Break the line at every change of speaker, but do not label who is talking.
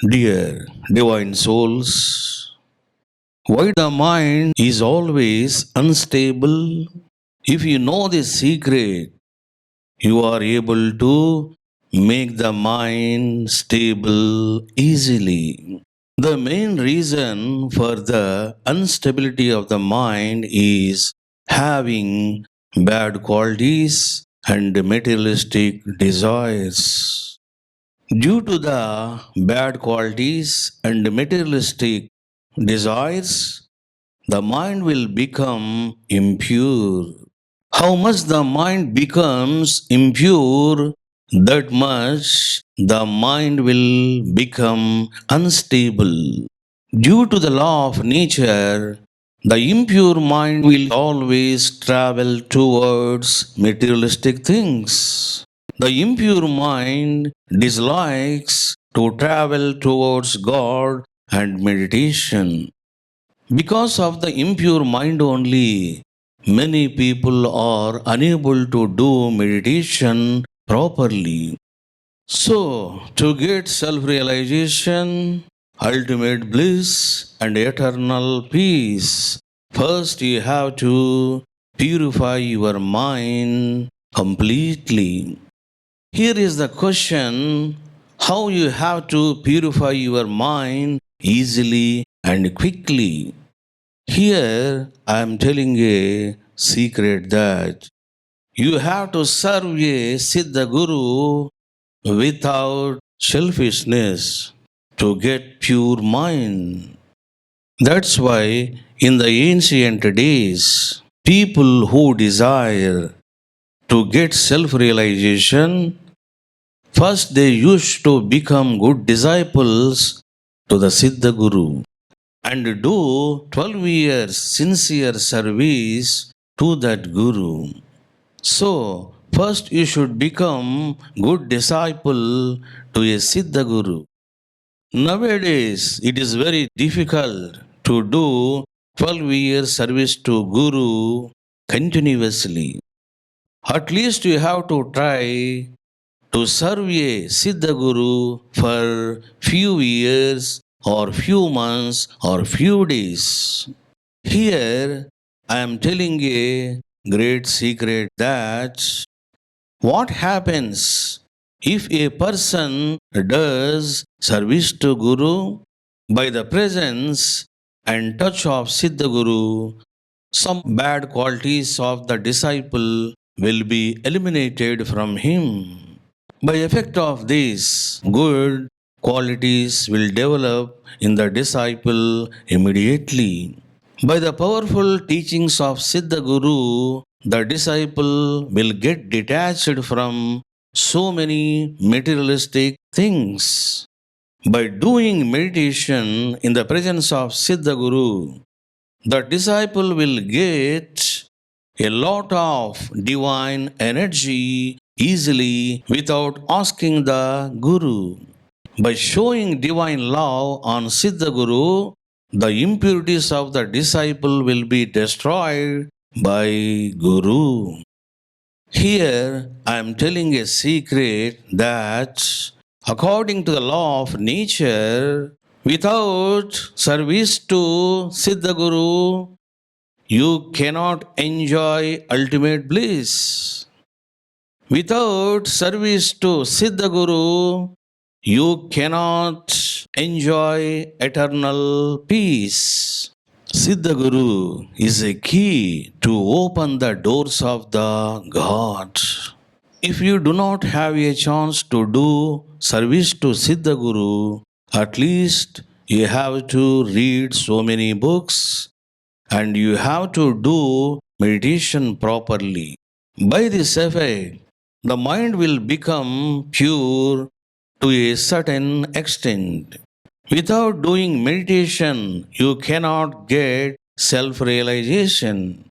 Dear divine souls, why the mind is always unstable? If you know this secret, you are able to make the mind stable easily. The main reason for the instability of the mind is having bad qualities and materialistic desires. Due to the bad qualities and materialistic desires, the mind will become impure. How much the mind becomes impure, that much the mind will become unstable. Due to the law of nature, the impure mind will always travel towards materialistic things. The impure mind dislikes to travel towards God and meditation. Because of the impure mind only, many people are unable to do meditation properly. So, to get self realization, ultimate bliss, and eternal peace, first you have to purify your mind completely. Here is the question: how you have to purify your mind easily and quickly. Here I am telling a secret that you have to serve a Siddha Guru without selfishness to get pure mind. That's why in the ancient days, people who desire to get self realization, first they used to become good disciples to the Siddha Guru and do 12 years sincere service to that Guru. So, first you should become good disciple to a Siddha Guru. Nowadays, it is very difficult to do 12 years service to Guru continuously. At least you have to try to serve a Siddha Guru for few years or few months or few days. Here I am telling a great secret that what happens if a person does service to Guru by the presence and touch of Siddha Guru, some bad qualities of the disciple will be eliminated from him. By effect of this, good qualities will develop in the disciple immediately. By the powerful teachings of Siddha Guru, the disciple will get detached from so many materialistic things. By doing meditation in the presence of Siddha Guru, the disciple will get a lot of divine energy easily without asking the Guru. By showing divine love on Siddha Guru, the impurities of the disciple will be destroyed by Guru. Here I am telling a secret that according to the law of nature, without service to Siddha Guru, you cannot enjoy ultimate bliss. Without service to Siddha Guru, you cannot enjoy eternal peace. Siddha Guru is a key to open the doors of the God. If you do not have a chance to do service to Siddha Guru, at least you have to read so many books and you have to do meditation properly. By this effect, the mind will become pure to a certain extent. Without doing meditation, you cannot get self realization.